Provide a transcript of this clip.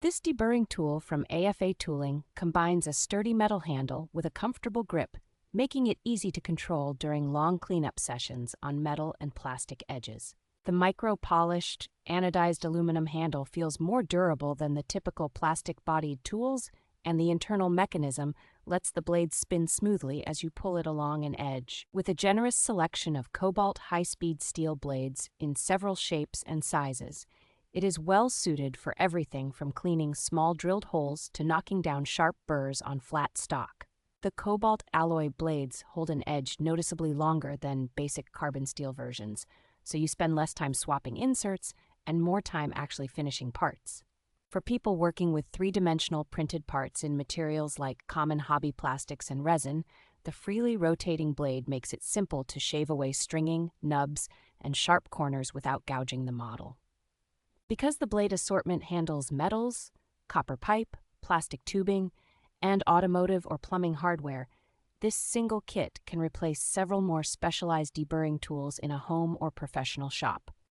This deburring tool from AFA Tooling combines a sturdy metal handle with a comfortable grip, making it easy to control during long cleanup sessions on metal and plastic edges. The micro-polished, anodized aluminum handle feels more durable than the typical plastic-bodied tools, and the internal mechanism lets the blade spin smoothly as you pull it along an edge. With a generous selection of cobalt high-speed steel blades in several shapes and sizes, it is well suited for everything from cleaning small drilled holes to knocking down sharp burrs on flat stock. The cobalt alloy blades hold an edge noticeably longer than basic carbon steel versions, so you spend less time swapping inserts and more time actually finishing parts. For people working with three-dimensional printed parts in materials like common hobby plastics and resin, the freely rotating blade makes it simple to shave away stringing, nubs, and sharp corners without gouging the model. Because the blade assortment handles metals, copper pipe, plastic tubing, and automotive or plumbing hardware, this single kit can replace several more specialized deburring tools in a home or professional shop.